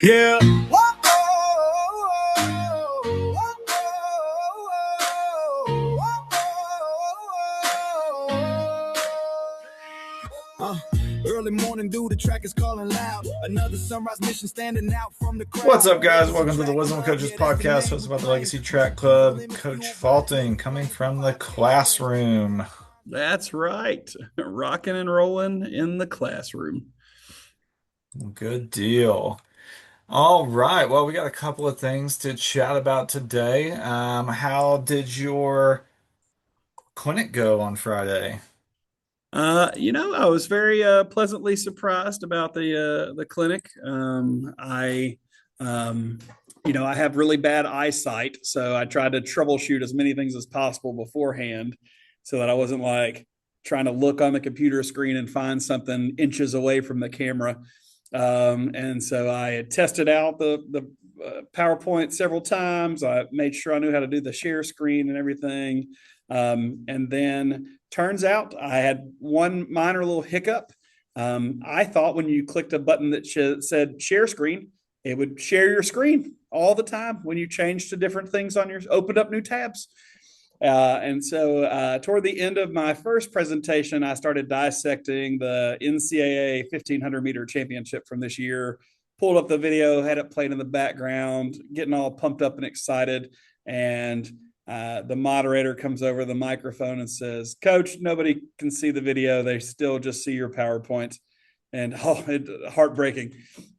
Yeah. Early morning dew, the track is calling loud. Another sunrise mission standing out from the crowd. What's up, guys? Welcome to the Wisdom Coaches podcast, hosted by the Legacy Track Club. Coach Falting, coming from the classroom. That's right. Rocking and rolling in the classroom. Good deal. All right. Well, we got a couple of things to chat about today. How did your clinic go on Friday? I was very pleasantly surprised about the clinic. I have really bad eyesight, so I tried to troubleshoot as many things as possible beforehand, so that I wasn't like trying to look on the computer screen and find something inches away from the camera. And so I had tested out the PowerPoint several times. I made sure I knew how to do the share screen and everything. And then turns out I had one minor little hiccup. I thought when you clicked a button that said share screen, it would share your screen all the time when you changed to different things on your opened up new tabs. And so toward the end of my first presentation, I started dissecting the NCAA 1500 meter championship from this year, pulled up the video, had it played in the background, getting all pumped up and excited. And the moderator comes over the microphone and says, "Coach, nobody can see the video. They still just see your PowerPoint." And heartbreaking.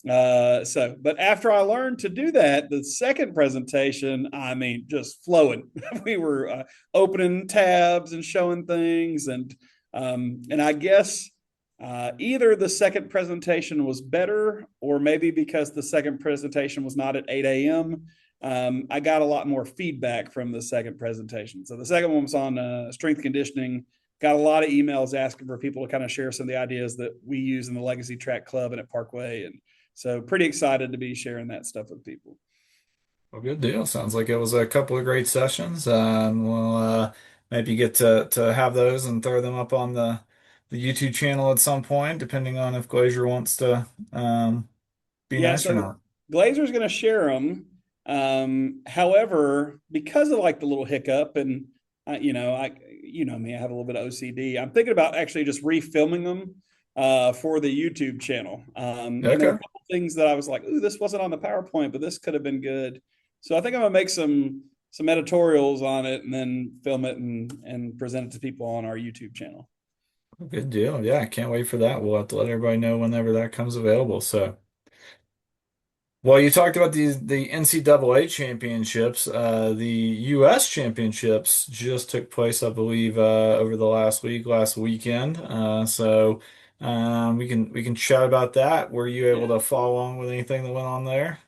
But after I learned to do that, the second presentation, I mean, just flowing. We were opening tabs and showing things, and I guess either the second presentation was better, or maybe because the second presentation was not at 8 a.m. I got a lot more feedback from the second presentation. So the second one was on strength conditioning. Got a lot of emails asking for people to kind of share some of the ideas that we use in the Legacy Track Club and at Parkway. And so pretty excited to be sharing that stuff with people. Well, good deal. Sounds like it was a couple of great sessions. And we'll maybe get to have those and throw them up on the YouTube channel at some point, depending on if Glazier wants to be Yeah, nice or so not. Glazer's going to share them. However, because of like the little hiccup and you know me, I have a little bit of OCD. I'm thinking about actually just refilming them for the YouTube channel. And there are a Okay. couple things that I was like, "Ooh, this wasn't on the PowerPoint, but this could have been good." So I think I'm gonna make some editorials on it and then film it and present it to people on our YouTube channel. Good deal. Yeah, I can't wait for that. We'll have to let everybody know whenever that comes available. So, well, you talked about the NCAA championships. The U.S. championships just took place, I believe, over the last weekend. We can chat about that. Were you able Yeah. to follow along with anything that went on there?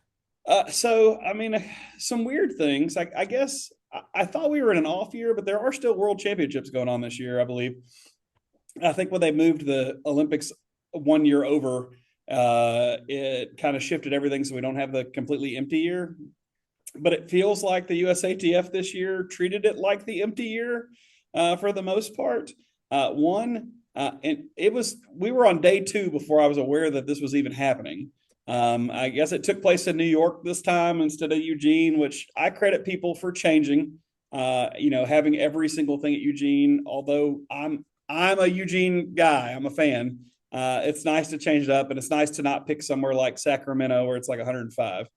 I mean, some weird things. I guess I thought we were in an off year, but there are still world championships going on this year, I believe. I think when they moved the Olympics 1 year over, it kind of shifted everything so we don't have the completely empty year. But it feels like the USATF this year treated it like the empty year for the most part. And it was we were on day two before I was aware that this was even happening. I guess it took place in New York this time instead of Eugene, which I credit people for changing. Having every single thing at Eugene. Although I'm a Eugene guy, I'm a fan. It's nice to change it up, and it's nice to not pick somewhere like Sacramento where it's like 105.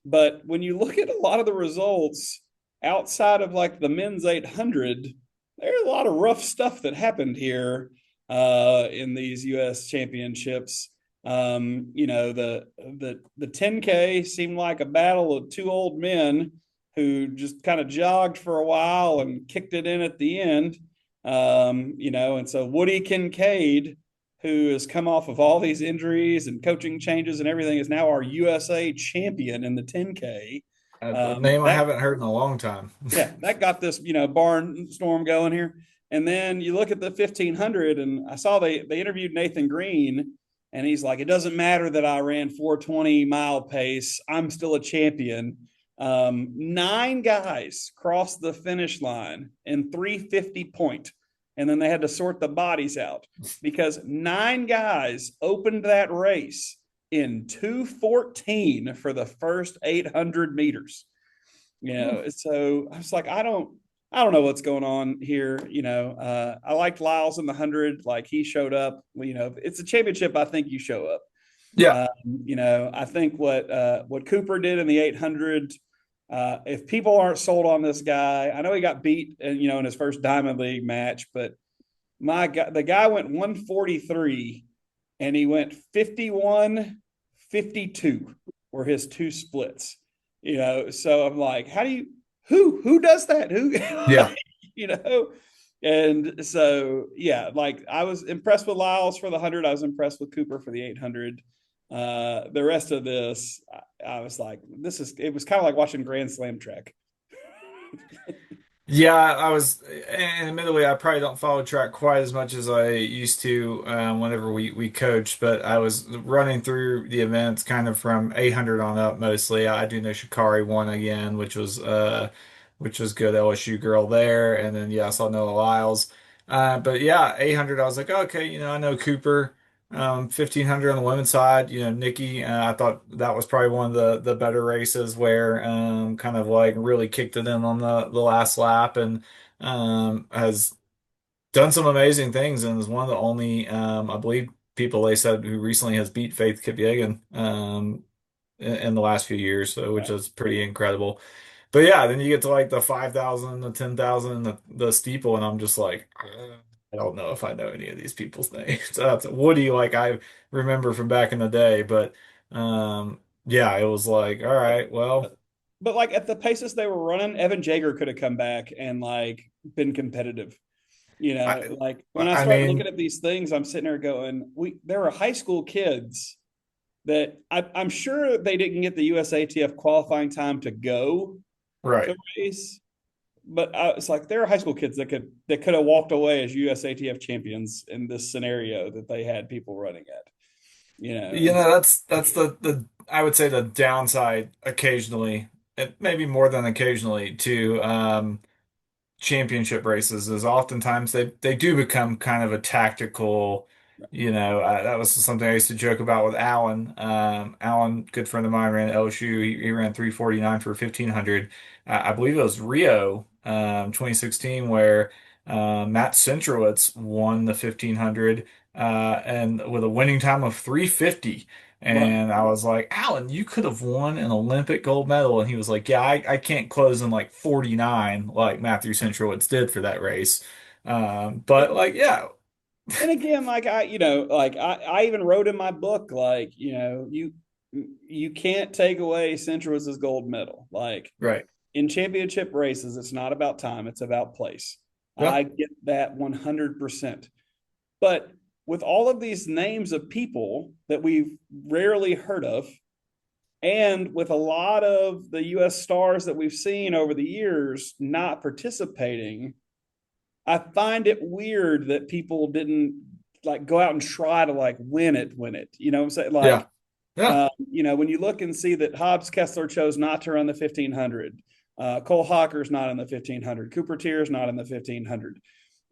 But when you look at a lot of the results outside of like the men's 800, there's a lot of rough stuff that happened here in these U.S. championships. The 10K seemed like a battle of two old men who just kind of jogged for a while and kicked it in at the end. And so Woody Kincaid, who has come off of all these injuries and coaching changes and everything, is now our USA champion in the 10K. A name I That haven't heard in a long time. Yeah, that got this barnstorm going here. And then you look at the 1500, and I saw they interviewed Nathan Green, and he's like, "It doesn't matter that I ran 420 mile pace. I'm still a champion." Nine guys crossed the finish line in 350 point. And then they had to sort the bodies out because nine guys opened that race in 2:14 for the first 800 meters. So I was like, I don't know what's going on here. I liked Lyles in the 100. Like he showed up. It's a championship. I think you show up. Yeah. I think what Cooper did in the 800. If people aren't sold on this guy, I know he got beat, in his first Diamond League match, but my God, the guy went 143 and he went 51-52 were his two splits. So I'm like, who does that? Who, Yeah. you know? And so, yeah, like I was impressed with Lyles for the 100. I was impressed with Cooper for the 800. The rest of this, I was like, it was kind of like watching Grand Slam track. Yeah, I was, and admittedly, I probably don't follow track quite as much as I used to whenever we coached, but I was running through the events kind of from 800 on up mostly. I do know Shikari won again, which was good LSU girl there, and then yeah, I saw Noah Lyles. But yeah, 800, I was like, okay, I know Cooper. 1500 on the women's side, Nikki, I thought that was probably one of the better races where kind of like really kicked it in on the last lap and has done some amazing things and is one of the only I believe people they said who recently has beat Faith Kipyegon in the last few years, so which Right. is pretty incredible. But yeah, then you get to like the 5,000, the 10,000, the steeple, and I'm just like, I don't know if I know any of these people's names. So that's Woody, like I remember from back in the day, but yeah, it was like, all right, well, But like at the paces they were running, Evan Jager could have come back and like been competitive. I Like when I I start looking mean, at these things, I'm sitting there going, there are high school kids that I'm sure they didn't get the USATF qualifying time to go right. to race, but it's like there are high school kids that could have walked away as USATF champions in this scenario that they had people running at. And so, That's the I would say the downside occasionally, and maybe more than occasionally to championship races is oftentimes they do become kind of a tactical, that was something I used to joke about with Alan. Alan, good friend of mine, ran at LSU. He ran 3:49 for 1500. I believe it was Rio, 2016, where Matt Centrowitz won the 1500 and with a winning time of 3:50. right. And I was like, Alan, you could have won an Olympic gold medal. And he was like, yeah, I can't close in like 49 like Matthew Centrowitz did for that race. But like, yeah, And again, like I even wrote in my book, like, you can't take away Centrowitz's gold medal. Like right. in championship races, it's not about time, it's about place. Yeah, I get that 100%. But with all of these names of people that we've rarely heard of, and with a lot of the US stars that we've seen over the years not participating, I find it weird that people didn't like go out and try to like win it. You know what I'm saying? yeah, Like, yeah, when you look and see that Hobbs Kessler chose not to run the 1500, Cole Hawker's not in the 1500, Cooper Tier's not in the 1500.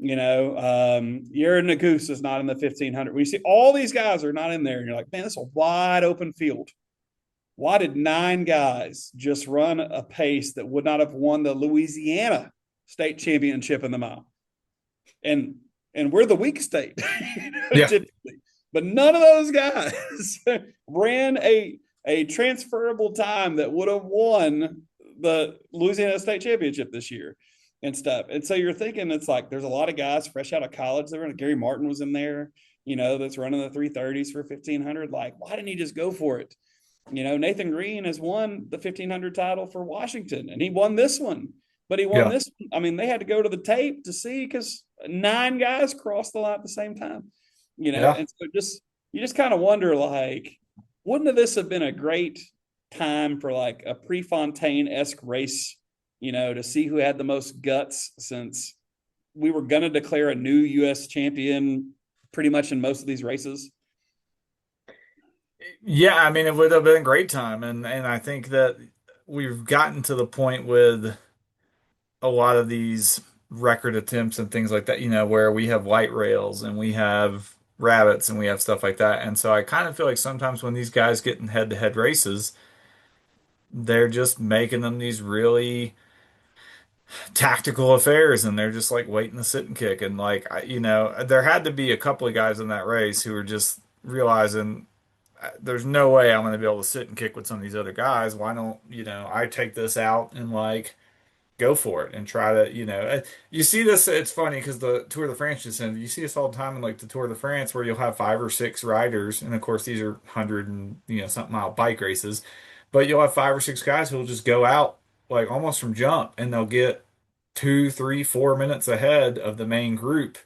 Yared Nagus is not in the 1500. We see all these guys are not in there, and you're like, man, this is a wide open field. Why did 9 guys just run a pace that would not have won the Louisiana state championship in the mile? And we're the weak state, yeah, typically. But none of those guys ran a transferable time that would have won the Louisiana State Championship this year and stuff. And so you're thinking it's like there's a lot of guys fresh out of college. Gary Martin was in there, that's running the 330s for 1500. Like, why didn't he just go for it? Nathan Green has won the 1500 title for Washington, and he won this one. But he won yeah, this. I mean, they had to go to the tape to see because 9 guys crossed the line at the same time. yeah. And so you just kind of wonder, like, wouldn't this have been a great time for like a Prefontaine-esque race, to see who had the most guts, since we were going to declare a new U.S. champion pretty much in most of these races. Yeah, I mean, it would have been a great time, and I think that we've gotten to the point with a lot of these record attempts and things like that, where we have light rails and we have rabbits and we have stuff like that. And so I kind of feel like sometimes when these guys get in head-to-head races, they're just making them these really tactical affairs and they're just like waiting to sit and kick. And like, there had to be a couple of guys in that race who were just realizing there's no way I'm going to be able to sit and kick with some of these other guys. Why don't, I take this out and like go for it and try to, you see this, it's funny because the Tour de France just ended. You see this all the time in like the Tour de France where you'll have 5 or 6 riders. And of course, these are 100 and, something mile bike races, but you'll have 5 or 6 guys who'll just go out like almost from jump and they'll get 2, 3, 4 minutes ahead of the main group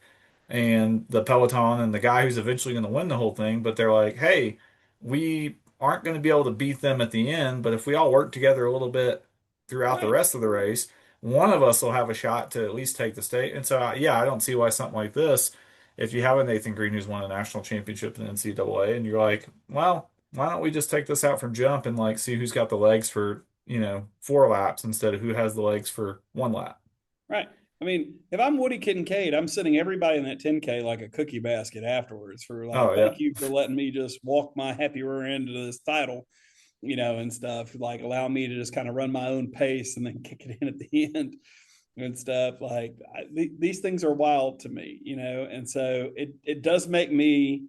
and the peloton and the guy who's eventually going to win the whole thing. But they're like, hey, we aren't going to be able to beat them at the end, but if we all work together a little bit throughout the Right. rest of the race, one of us will have a shot to at least take the state. And so, yeah, I don't see why something like this, if you have a Nathan Green who's won a national championship in the NCAA, and you're like, well, why don't we just take this out from jump and like see who's got the legs for, 4 laps instead of who has the legs for 1 lap. Right. I mean, if I'm Woody Kincaid, I'm sending everybody in that 10K like a cookie basket afterwards for like, Oh yeah. thank you for letting me just walk my happy rear end to this title, and stuff. Like, allow me to just kind of run my own pace and then kick it in at the end and stuff. Like, these things are wild to me, and so it does make me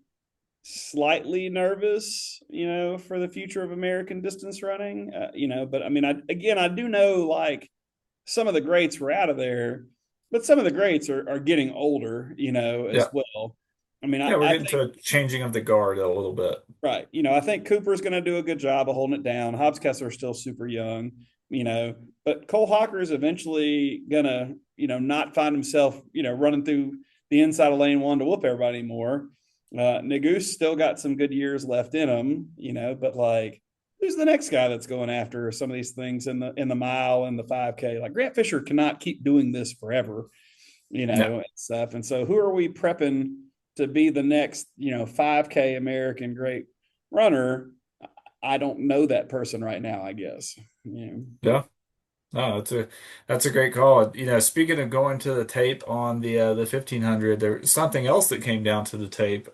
slightly nervous, for the future of American distance running, but I mean, I do know like some of the greats were out of there, but some of the greats are getting older, as Yeah. well. I mean, Yeah, we're I getting think, to a changing of the guard a little bit. right. I think Cooper's going to do a good job of holding it down. Hobbs Kessler is still super young, but Cole Hawker is eventually going to, not find himself, running through the inside of lane one to whoop everybody anymore. Nagus still got some good years left in him, but like, who's the next guy that's going after some of these things in the mile and the 5K? Like, Grant Fisher cannot keep doing this forever, No. and stuff. And so who are we prepping to be the next, 5K American great runner? I don't know that person right now, I guess. Yeah. No, that's a great call. Speaking of going to the tape on the 1500, there's something else that came down to the tape.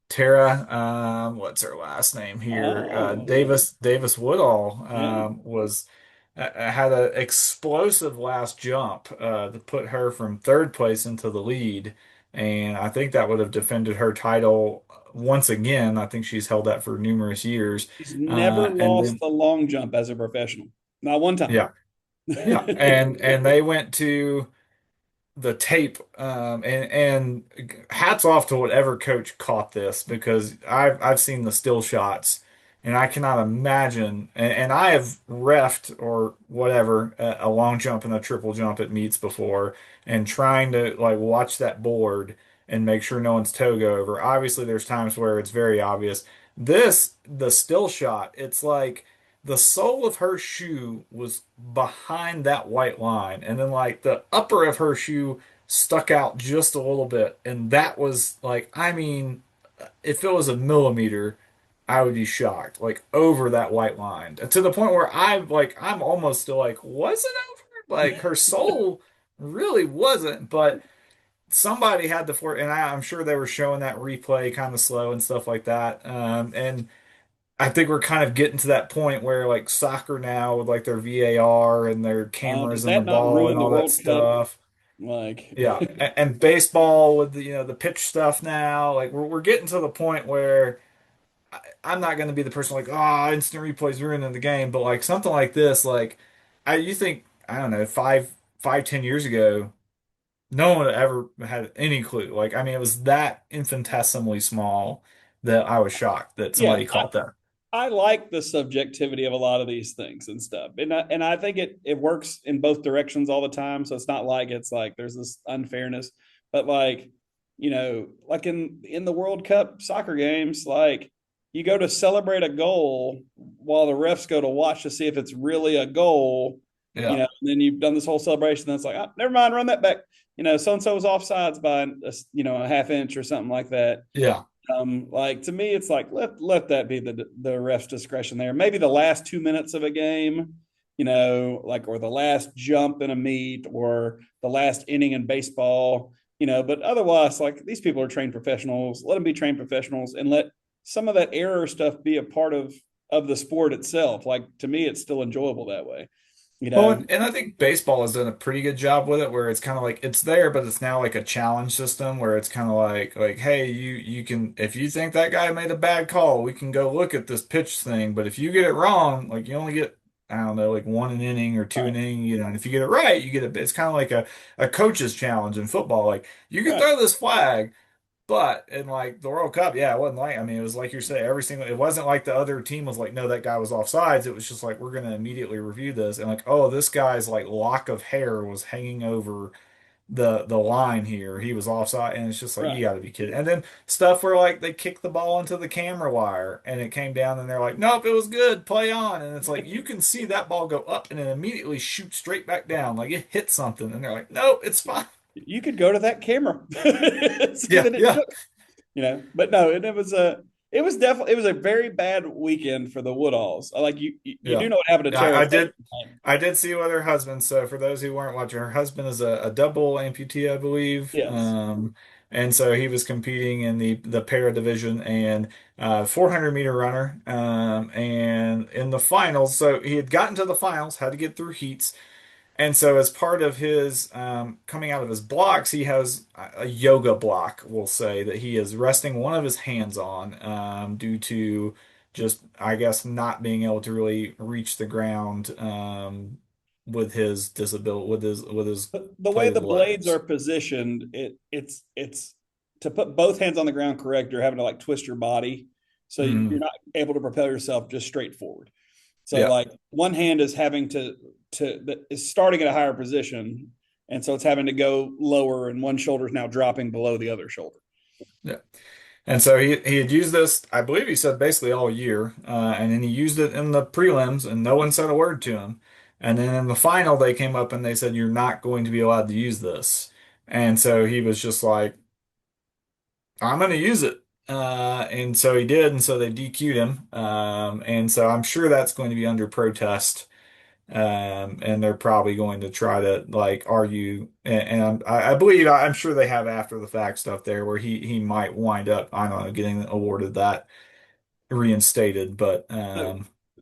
Tara, what's her last name here? Oh, Davis Woodall yeah. was had an explosive last jump to put her from third place into the lead, and I think that would have defended her title once again. I think she's held that for numerous years. He's never And lost then the long jump as a professional. Not one time. yeah, yeah, and they went to the tape and hats off to whatever coach caught this because I've seen the still shots and I cannot imagine and I have refed or whatever a long jump and a triple jump at meets before and trying to like watch that board and make sure no one's toe go over. Obviously there's times where it's very obvious. The still shot, it's like the sole of her shoe was behind that white line, and then like the upper of her shoe stuck out just a little bit, and that was like, I mean, if it was a millimeter, I would be shocked, like over that white line, to the point where I'm almost still like, was it over? Like her sole really wasn't, but somebody had the floor, and I'm sure they were showing that replay kind of slow and stuff like that, and I think we're kind of getting to that point where like soccer now with like their VAR and their Does cameras and the that not ball and ruin the all that World Cup? stuff. Like, Yeah. And baseball with the pitch stuff now, like we're getting to the point where I'm not going to be the person like, oh, instant replays ruining the game, but like something like this, like you think, I don't know, 10 years ago, no one ever had any clue. Like, I mean, it was that infinitesimally small that I was shocked that yeah, somebody caught that. I like the subjectivity of a lot of these things and stuff, and I think it works in both directions all the time. So it's not like it's like there's this unfairness, but like, like in the World Cup soccer games, like you go to celebrate a goal while the refs go to watch to see if it's really a goal, Yeah. and then you've done this whole celebration. That's like, oh, never mind, run that back. So and so was offsides by a half inch or something like that. Yeah. Like, to me, it's like let that be the ref's discretion there. Maybe the last 2 minutes of a game, like, or the last jump in a meet, or the last inning in baseball, but otherwise, like these people are trained professionals. Let them be trained professionals and let some of that error stuff be a part of the sport itself. Like to me, it's still enjoyable that way. You Well, know, and I think baseball has done a pretty good job with it, where it's kind of like it's there, but it's now like a challenge system where it's kind of like, hey, you can if you think that guy made a bad call, we can go look at this pitch thing. But if you get it wrong, like you only get I don't know, like one an inning or two right, an inning, and if you get it right, you get a. It's kind of like a coach's challenge in football. Like you can right. throw this flag. But in like the World Cup, yeah, it wasn't like I mean, it was like you say, every single it wasn't like the other team was like, no, that guy was offsides. It was just like we're gonna immediately review this and like, oh, this guy's like lock of hair was hanging over the line here. He was offside, and it's just like you Right. gotta be kidding. And then stuff where like they kicked the ball into the camera wire and it came down and they're like, nope, it was good, play on. And it's like you can see that ball go up and then immediately shoot straight back down, like it hit something, and they're like, nope, it's fine. You could go to that camera, see Yeah, that it yeah, shook, but no, it was definitely, it was a very bad weekend for the Woodalls. Like you yeah. do know what happened to Yeah, Tara. I did see with her husband. So for those who weren't watching, her husband is a double amputee, I believe. Yes. And so he was competing in the para division and 400-meter runner. And in the finals, so he had gotten to the finals, had to get through heats. And so, as part of his coming out of his blocks, he has a yoga block, we'll say, that he is resting one of his hands on due to just, I guess, not being able to really reach the ground with his disability, with his The way plated the blades legs. are positioned, it's to put both hands on the ground correct. You're having to like twist your body, so you're Mm, not able to propel yourself just straight forward. So yeah, like one hand is having to is starting at a higher position, and so it's having to go lower, and one shoulder is now dropping below the other shoulder. yeah. And so he had used this, I believe he said basically all year, and then he used it in the prelims, and no one said a word to him. And then in the final, they came up and they said, "You're not going to be allowed to use this." And so he was just like, "I'm going to use it." And so he did, and so they DQ'd him. And so I'm sure that's going to be under protest. And they're probably going to try to like argue, and I believe I'm sure they have after the fact stuff there where he might wind up I don't know getting awarded that reinstated, but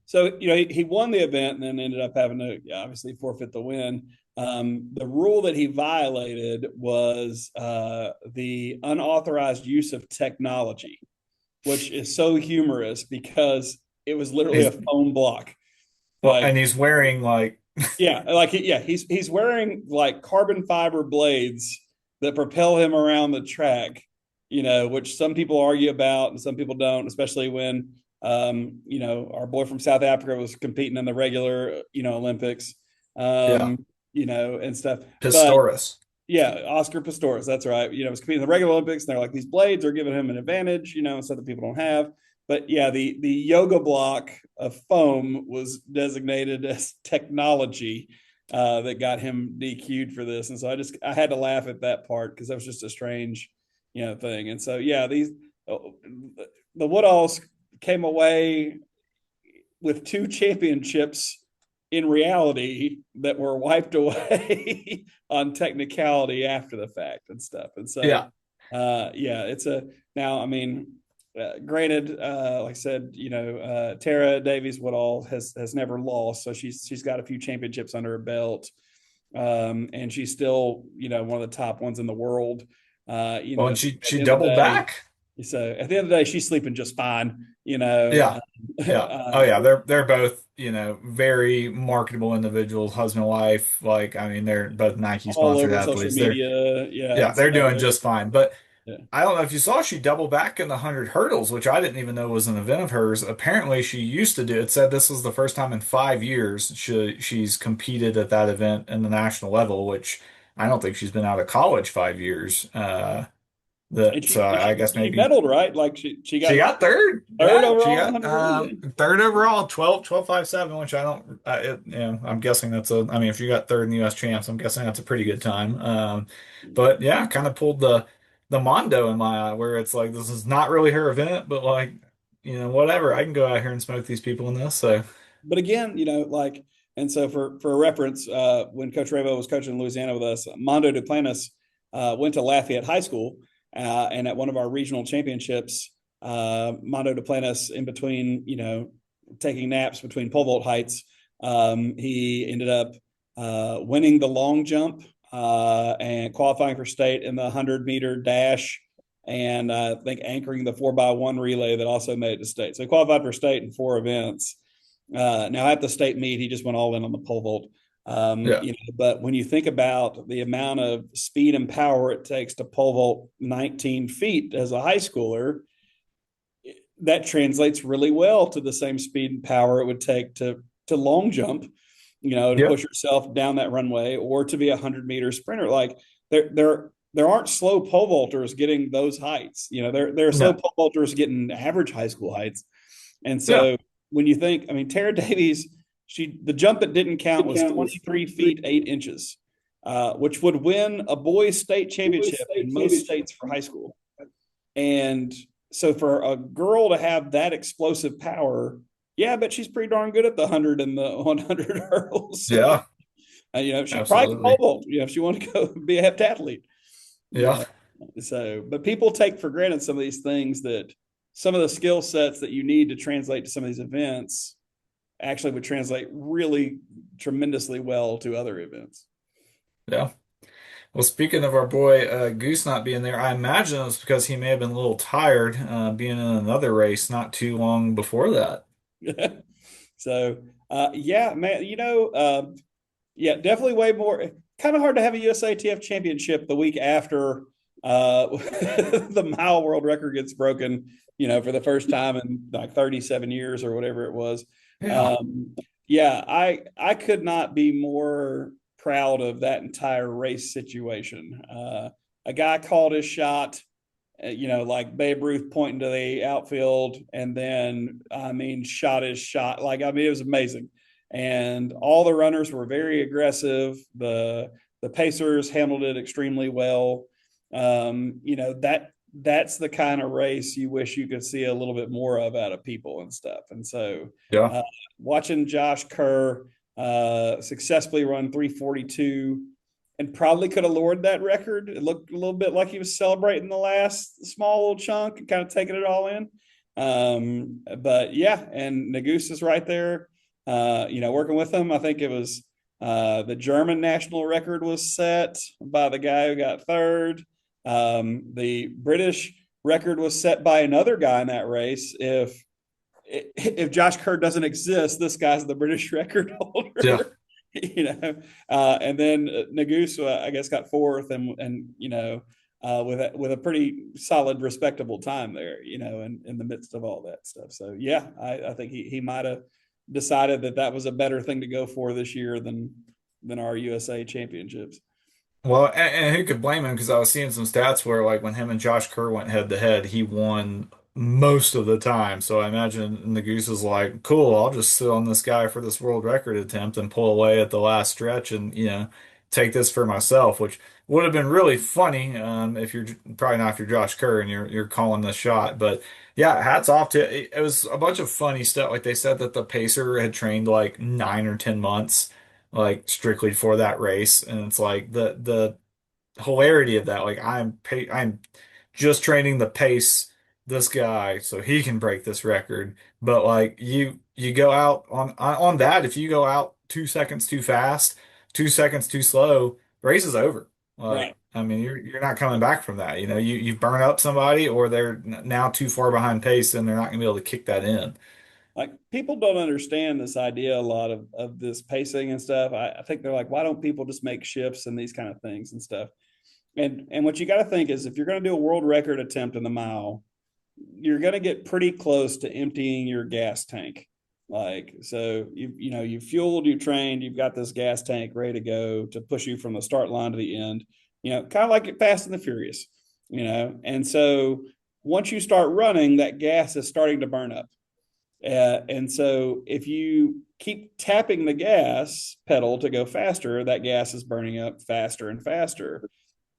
So he won the event and then ended up having to obviously forfeit the win. The rule that he violated was the unauthorized use of technology, which is so humorous because it was literally a he's phone block. well, Like and he's wearing like yeah, like he's wearing like carbon fiber blades that propel him around the track, which some people argue about and some people don't, especially when our boy from South Africa was competing in the regular, Olympics, yeah, and stuff. But Pistorius. yeah, Oscar Pistorius, that's right. Was competing in the regular Olympics, and they're like these blades are giving him an advantage, stuff that people don't have. But yeah, the yoga block of foam was designated as technology that got him DQ'd for this, and so I had to laugh at that part because that was just a strange, thing. And so yeah, the Woodalls came away with two championships in reality that were wiped away on technicality after the fact and stuff. And so, Yeah. yeah, it's a now. I mean, granted, like I said, Tara Davies Woodall has never lost, so she's got a few championships under her belt, and she's still one of the top ones in the world. Well, and So at she the end of the doubled day, back. so at the end of the day, she's sleeping just fine. Yeah. Yeah. Oh Uh, yeah, they're both, very marketable individuals, husband and wife. Like, I mean, they're both Nike all sponsored over social athletes. They're media. Yeah. Yeah, And so, they're doing just fine. But yeah. I don't know if you saw she doubled back in the 100 hurdles, which I didn't even know was an event of hers. Apparently, she used to do it. Said this was the first time in 5 years she's competed at that event in the national level, which I don't think she's been out of college 5 years. And So she and I she guess she maybe medaled, right? Like she she got got third. third Yeah, she overall in the got 100 hurdles. Yeah. third overall, 12.57, which I don't, I'm guessing I mean, if you got third in the U.S. champs, I'm guessing that's a pretty good time. But yeah, kind of pulled the Mondo in my eye, where it's like, this is not really her event, but like, whatever, I can go out here and smoke these people in this. So But again, like, and so for a reference, when Coach Rabo was coaching in Louisiana with us, Mondo Duplantis went to Lafayette High School, and at one of our regional championships, Mondo Duplantis, in between, taking naps between pole vault heights, he ended up winning the long jump and qualifying for state in the 100-meter dash, and I think anchoring the 4x1 relay that also made it to state. So he qualified for state in 4 events. Now at the state meet, he just went all in on the pole vault. Yeah. But when you think about the amount of speed and power it takes to pole vault 19 feet as a high schooler, that translates really well to the same speed and power it would take to long jump, to push yourself down that runway, or to be a 100-meter sprinter. Like there aren't slow pole vaulters getting those heights. There are slow pole vaulters getting average high school heights. And so when you think, Tara Davies, the jump that didn't count was 23 feet 8 inches, which would win a boys state championship in most states for high school. And so for a girl to have that explosive power, I bet she's pretty darn good at the 100 and the 100 hurdles. Yeah. She probably pole vault, if she wanted to go be a heptathlete. Yeah. But people take for granted some of these things, that some of the skill sets that you need to translate to some of these events actually would translate really tremendously well to other events. Yeah. Well, speaking of our boy Goose not being there, I imagine it's because he may have been a little tired being in another race not too long before that. So, man, definitely way more. Kind of hard to have a USATF championship the week after the mile world record gets broken, for the first time in like 37 years or whatever it was. Yeah. I could not be more proud of that entire race situation. A guy called his shot, like Babe Ruth pointing to the outfield, and then, shot his shot. It was amazing. And all the runners were very aggressive. The pacers handled it extremely well. That's the kind of race you wish you could see a little bit more of out of people and stuff. And so, watching Josh Kerr successfully run 3:42, and probably could have lowered that record. It looked a little bit like he was celebrating the last small little chunk and kind of taking it all in. And Nagus is right there, working with him. I think it was the German national record was set by the guy who got third. The British record was set by another guy in that race. If Josh Kerr doesn't exist, this guy's the British record holder. Yeah. And then Nagus, I guess, got fourth, and with a pretty solid, respectable time there, in the midst of all that stuff. So I think he might have decided that was a better thing to go for this year than our USA championships. Well, and who could blame him? Because I was seeing some stats where, like, when him and Josh Kerr went head to head, he won most of the time. So I imagine the Goose is like, cool, I'll just sit on this guy for this world record attempt and pull away at the last stretch and, take this for myself, which would have been really funny if you're probably not if you're Josh Kerr and you're calling the shot. But yeah, hats off to it. It was a bunch of funny stuff. Like they said that the pacer had trained like 9 or 10 months, like strictly for that race, and it's like the hilarity of that. Like I'm just training the pace this guy so he can break this record. But like you go out on that, if you go out 2 seconds too fast, 2 seconds too slow, race is over. Like, Right. You're not coming back from that. You burn up somebody, or they're now too far behind pace and they're not gonna be able to kick that in. Like, people don't understand this idea a lot of this pacing and stuff. I think they're like, why don't people just make shifts and these kind of things and stuff? And what you got to think is, if you're going to do a world record attempt in the mile, you're going to get pretty close to emptying your gas tank. Like, so you've fueled, you've trained, you've got this gas tank ready to go to push you from the start line to the end, kind of like it Fast and the Furious, and so once you start running, that gas is starting to burn up. And so if you keep tapping the gas pedal to go faster, that gas is burning up faster and faster.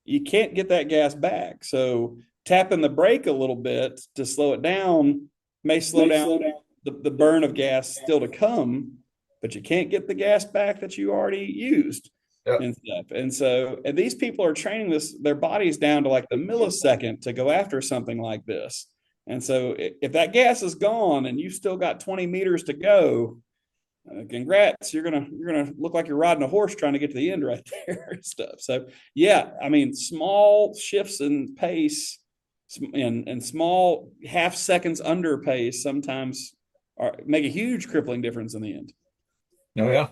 You can't get that gas back. So tapping the brake a little bit to slow it down may slow down the burn of gas still to come, but you can't get the gas back that you already used. Yep. and stuff. And these people are training their bodies down to like the millisecond to go after something like this. And so if that gas is gone and you've still got 20 meters to go, congrats, you're gonna look like you're riding a horse trying to get to the end right there and stuff. So yeah, I mean, small shifts in pace and small half seconds under pace sometimes make a huge crippling difference in the end. Oh yeah.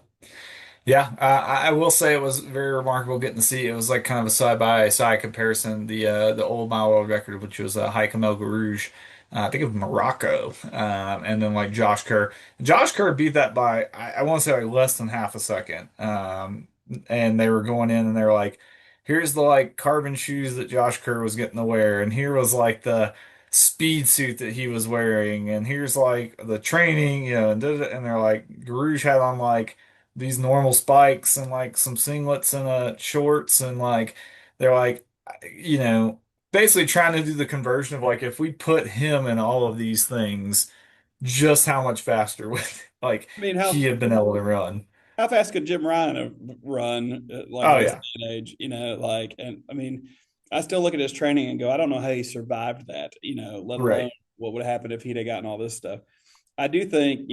Yeah, I will say it was very remarkable getting to see. It was like kind of a side by side comparison. The old mile world record, which was Haitham El Rouge, I think of Morocco, and then like Josh Kerr. Josh Kerr beat that by I want to say like less than half a second. And they were going in and they were like, here's the like carbon shoes that Josh Kerr was getting to wear, and here was like the speed suit that he was wearing, and here's like the training, and they're like Rouge had on like these normal spikes and like some singlets and shorts and like they're like you know basically trying to do the conversion of like if we put him in all of these things just how much faster would like I mean, he had been able to run. how fast could Jim Ryan have run like Oh in this yeah, day and age? Like, and I mean, I still look at his training and go, I don't know how he survived that. Let alone right. what would have happened if he'd have gotten all this stuff. I do think,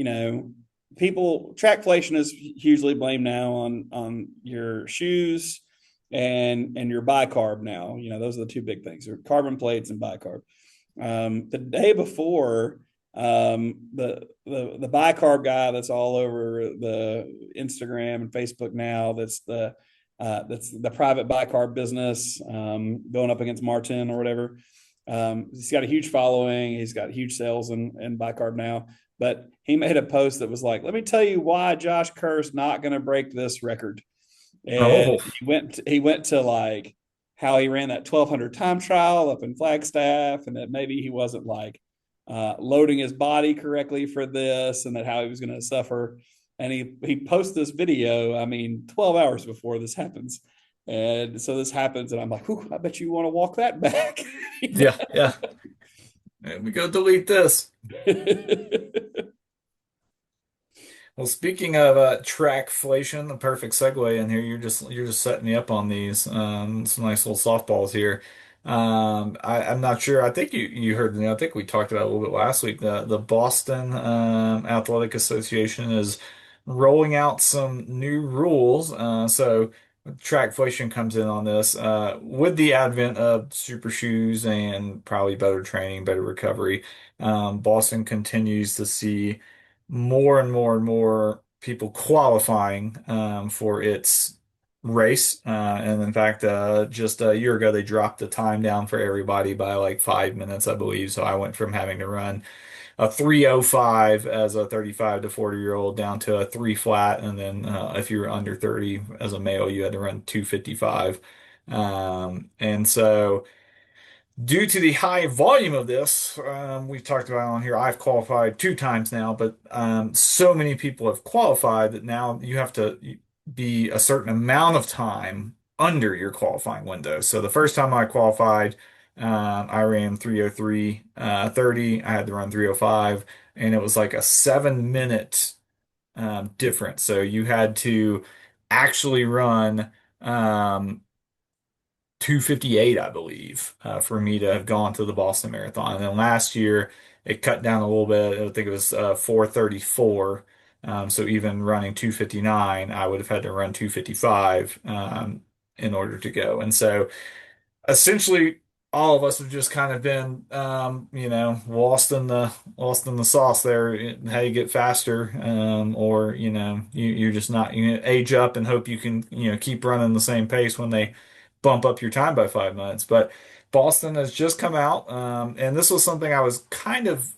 people trackflation is hugely blamed now on your shoes and your bicarb now. Those are the two big things, or carbon plates and bicarb. The day before, the bicarb guy that's all over the Instagram and Facebook now, that's the private bicarb business, going up against Martin or whatever. He's got a huge following. He's got huge sales in bicarb now. But he made a post that was like, "Let me tell you why Josh Kerr's not going to break this record." And Oh he went to like how he ran that 1200 time trial up in Flagstaff, and that maybe he wasn't like loading his body correctly for this, and that how he was going to suffer. And he posts this video, I mean, 12 hours before this happens. And so this happens, and I'm like, I bet you want to walk that back. yeah, yeah. Let me go delete this. Well, speaking of trackflation, the perfect segue in here. You're just setting me up on these some nice little softballs here. I'm not sure. I think you heard me. I think we talked about it a little bit last week. The Boston Athletic Association is rolling out some new rules. So trackflation comes in on this with the advent of super shoes and probably better training, better recovery. Boston continues to see more and more and more people qualifying for its race. And in fact, just a year ago, they dropped the time down for everybody by like 5 minutes, I believe. So I went from having to run a 3:05 as a 35 to 40-year-old down to a three flat. And then if you were under 30 as a male, you had to run 2:55. And so due to the high volume of this, we've talked about it on here. I've qualified two times now, but so many people have qualified that now you have to be a certain amount of time under your qualifying window. So the first time I qualified, I ran 3:03 30. I had to run 3:05, and it was like a 7 minute difference. So you had to actually run. 2:58, I believe, for me to have gone to the Boston Marathon. And then last year it cut down a little bit. I think it was 4:34. So even running 2:59, I would have had to run 2:55 in order to go. And so essentially all of us have just kind of been lost in the sauce there, how you get faster, or you're just not, age up and hope you can keep running the same pace when they bump up your time by 5 minutes. But Boston has just come out, and this was something I was kind of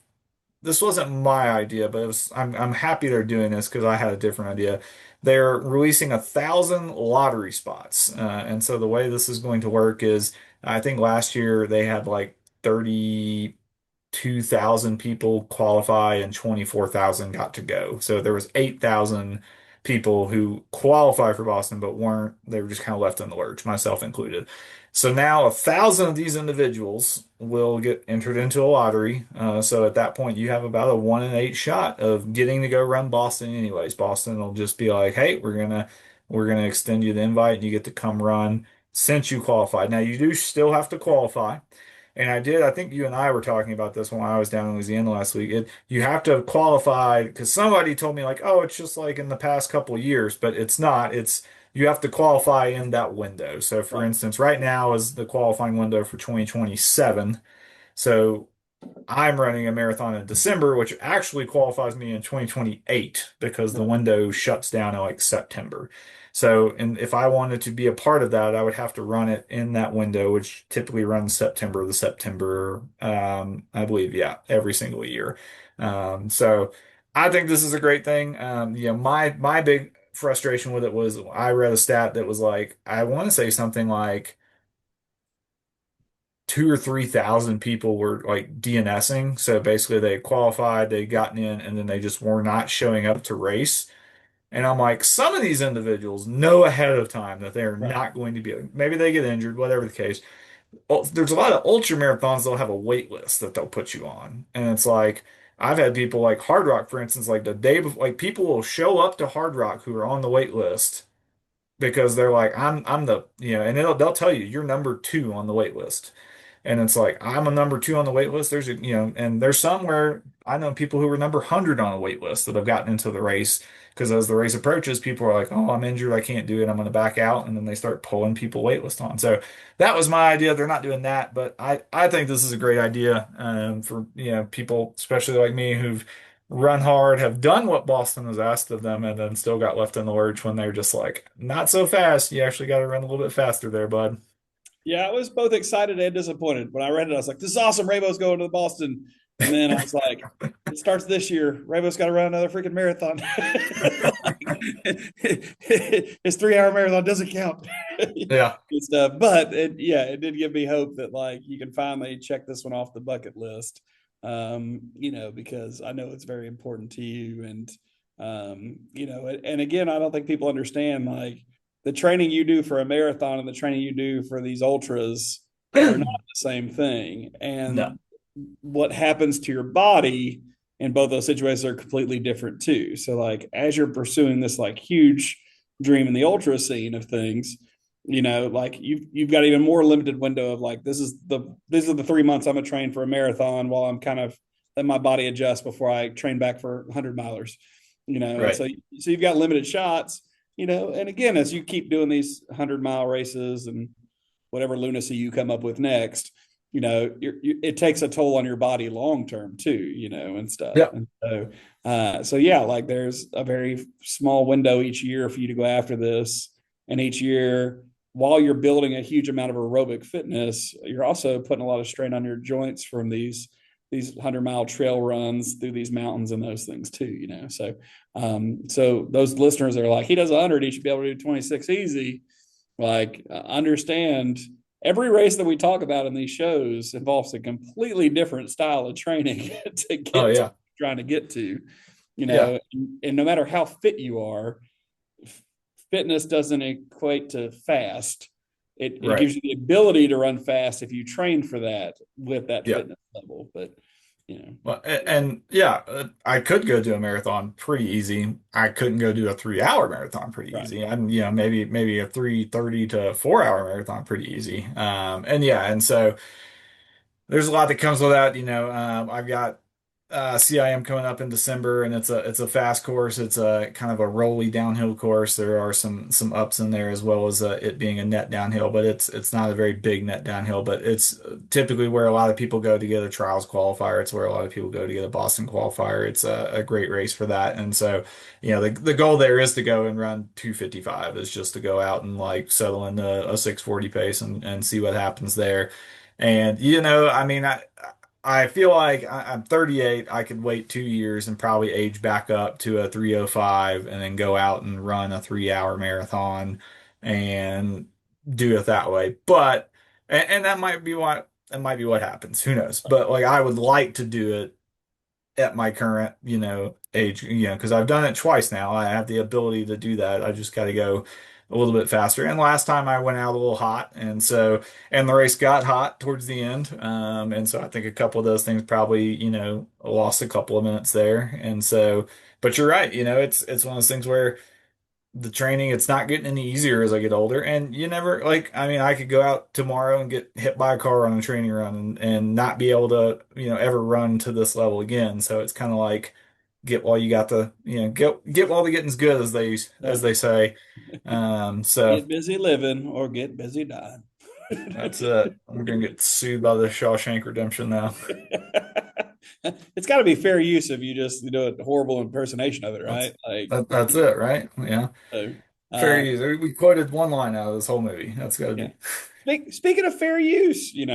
this wasn't my idea, but I'm happy they're doing this because I had a different idea. They're releasing 1,000 lottery spots. And so the way this is going to work is I think last year they had like 32,000 people qualify and 24,000 got to go. So there was 8,000 people who qualify for Boston but weren't, they were just kind of left in the lurch, myself included. So now 1,000 of these individuals will get entered into a lottery. So at that point, you have about a 1 in 8 shot of getting to go run Boston anyways. Boston will just be like, hey, we're gonna we're going to extend you the invite and you get to come run since you qualified. Now, you do still have to qualify. And I think you and I were talking about this when I was down in Louisiana last week. You have to qualify because somebody told me like, oh, it's just like in the past couple of years, but it's not. You have to qualify in that window. So for Right. instance, right now is the qualifying window for 2027. So I'm running a marathon in December, which actually qualifies me in 2028 because the Right. window shuts down in like September. So, and if I wanted to be a part of that, I would have to run it in that window, which typically runs September to September, I believe, yeah, every single year. So I think this is a great thing. My big frustration with it was I read a stat that was like, I want to say something like 2 or 3 thousand people were like DNSing. So basically they qualified, they gotten in, and then they just were not showing up to race. And I'm like, some of these individuals know ahead of time that they're Right. not going to be, maybe they get injured, whatever the case. Well, there's a lot of ultra marathons they'll have a wait list that they'll put you on. And it's like, I've had people like Hard Rock, for instance, like the day before, like people will show up to Hard Rock who are on the wait list because they're like, I'm the, and they'll tell you you're number 2 on the wait list. And it's like, I'm a number 2 on the wait list. And there's some where I know people who were number 100 on a wait list that have gotten into the race because as the race approaches, people are like, oh, I'm injured. I can't do it. I'm going to back out. And then they start pulling people wait list on. So that was my idea. They're not doing that, but I think this is a great idea for, people, especially like me who've run hard, have done what Boston has asked of them, and then still got left in the lurch when they're just like, not so fast. You actually got to run a little bit faster there, bud. Yeah, I was both excited and disappointed. When I read it, I was like, this is awesome. Rabo's going to Boston. And then I was like, it starts this year. Rabo's got to run another freaking marathon. His 3 hour marathon doesn't count. Yeah. Good stuff. But it did give me hope that like you can finally check this one off the bucket list. Because I know it's very important to you. And again, I don't think people understand like the training you do for a marathon and the training you do for these ultras are not the same thing. No. And what happens to your body in both those situations are completely different too. So like as you're pursuing this like huge dream in the ultra scene of things, like you've got even more limited window of like these are the 3 months I'm gonna train for a marathon while I'm kind of let my body adjust before I train back for 100 milers, and Right. so you've got limited shots, and again, as you keep doing these 100-mile races and whatever lunacy you come up with next, it takes a toll on your body long term too, and stuff. Yeah. And so yeah, like there's a very small window each year for you to go after this, and each year, while you're building a huge amount of aerobic fitness, you're also putting a lot of strain on your joints from these 100-mile trail runs through these mountains and those things too, so those listeners are like, he does 100, he should be able to do 26 easy. Like, understand every race that we talk about in these shows involves a completely different style of training to Oh get to yeah. trying to get to, Yeah. and no matter how fit you are, fitness doesn't equate to fast. It Right. gives you the ability to run fast if you train for that with that Yeah. fitness level. But Well, and yeah, I could go do a marathon pretty easy. I couldn't go do a 3 hour marathon pretty right, easy. And maybe a 3:30 to 4 hour marathon pretty easy. And yeah, and so there's a lot that comes with that. I've got CIM coming up in December, and it's a fast course. It's a kind of a rolly downhill course. There are some ups in there as well as it being a net downhill, but it's not a very big net downhill. But it's typically where a lot of people go to get a trials qualifier. It's where a lot of people go to get a Boston qualifier. It's a great race for that. And so, the goal there is to go and run 2:55. Is just to go out and like settle in a 6:40 pace and see what happens there. And I mean, I feel like I'm 38. I could wait 2 years and probably age back up to a 3:05 and then go out and run a 3 hour marathon and do it that way. But and that might be what happens. Who knows? But like I would like to do it at my current, age, because I've done it twice now. I have the ability to do that. I just got to go a little bit faster. And last time I went out a little hot, and the race got hot towards the end. And so I think a couple of those things probably, lost a couple of minutes there. And so, but you're right, it's one of those things where the training, it's not getting any easier as I get older. And you never like, I mean, I could go out tomorrow and get hit by a car on a training run and not be able to, ever run to this level again. So it's kind of like get while you got the, get while the getting's good, as they say. So Get busy living or get busy dying. that's it. I'm gonna get sued by the Shawshank Redemption now. It's got to be fair use if you just do a horrible impersonation of it, That's right? Like, that's it, right? Yeah. so, Fair uh, use. We quoted one line out of this whole movie. That's got to yeah. be. Speaking of fair use, Speaking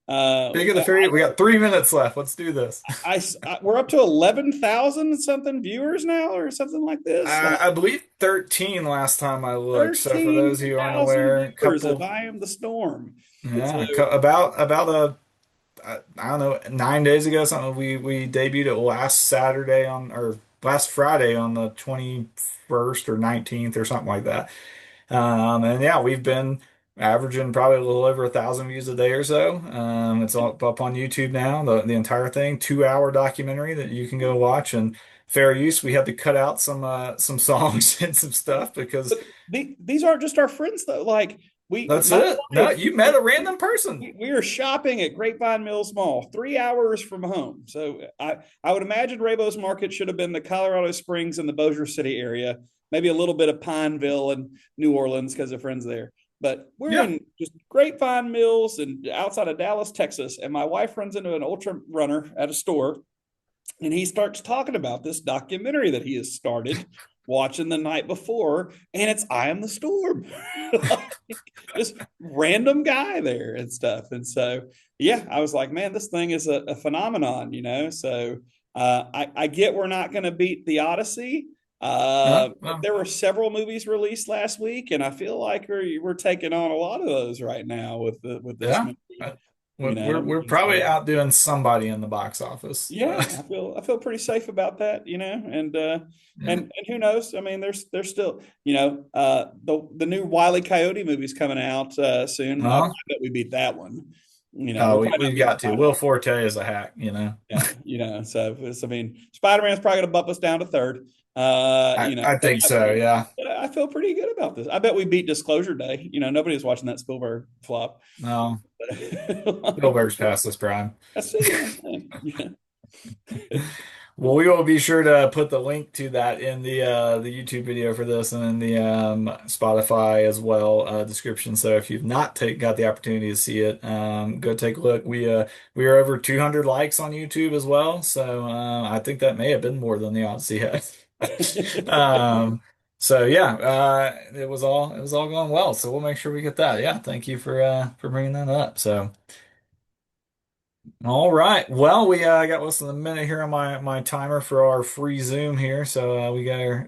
of the fair use, we got 3 minutes left. Let's do this. we're up to 11,000 something viewers now, or something like this. Like I believe 13 last time I looked. So for those who aren't 13,000 aware, a viewers of couple, I Am the Storm. So, yeah, about I don't know, 9 days ago, something we debuted it last Saturday or last Friday on the 21st or 19th or something like that. And yeah, we've been averaging probably a little over 1,000 views a day or so. It's all up on YouTube now, the entire thing, 2 hour documentary that you can go watch. And fair use, we had to cut out some songs and some stuff because but these aren't just our friends though. Like that's my it. No, wife, you met a random person. we are shopping at Grapevine Mills Mall, 3 hours from home. So I would imagine Rabo's Market should have been the Colorado Springs and the Bossier City area, maybe a little bit of Pineville and New Orleans because of friends there. But we're Yeah. in just Grapevine Mills and outside of Dallas, Texas. And my wife runs into an ultra runner at a store, and he starts talking about this documentary that he has started watching the night before, and it's I Am the Storm. Like, just random guy there and stuff. And so, yeah, I was like, man, this thing is a phenomenon. So I get we're not going to beat the Odyssey. No, But no. there were several movies released last week, and I feel like we're taking on a lot of those right now with this Yeah. movie. Uh, You We're know, we're and probably so outdoing somebody in the box office. yeah, I feel pretty safe about that, and Yeah. and who knows? I mean, there's still, the new Wile E. Coyote movie's coming out soon. I Uh-huh. bet we beat that one. Oh, We're probably not we've beating got to. Will Spider-Man. Forte is a hack. Yeah, so I mean, Spider-Man's probably gonna bump us down to third. I think so, yeah. But I feel pretty good about this. I bet we beat Disclosure Day. Nobody was watching that Spielberg flop. No, Like, Spielberg's past this prime. I see what I'm saying. Yeah. Well, we will be sure to put the link to that in the YouTube video for this and in the Spotify as well description. So if you've not got the opportunity to see it, go take a look. We are over 200 likes on YouTube as well, so I think that may have been more than the Odyssey had. So yeah, it was all going well. So we'll make sure we get that. Yeah, thank you for bringing that up. So. All right. Well, we got less than a minute here on my timer for our free Zoom here, so we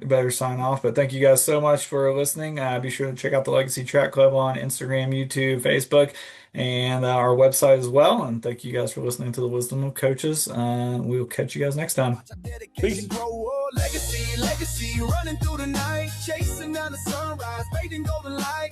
better sign off. But thank you guys so much for listening. Be sure to check out the Legacy Track Club on Instagram, YouTube, Facebook, and our website as well. And thank you guys for listening to the Wisdom of Coaches. We'll catch you guys next time. Watch our Peace. dedication grow. Oh, legacy, running through the night, chasing down the sunrise, fading golden light.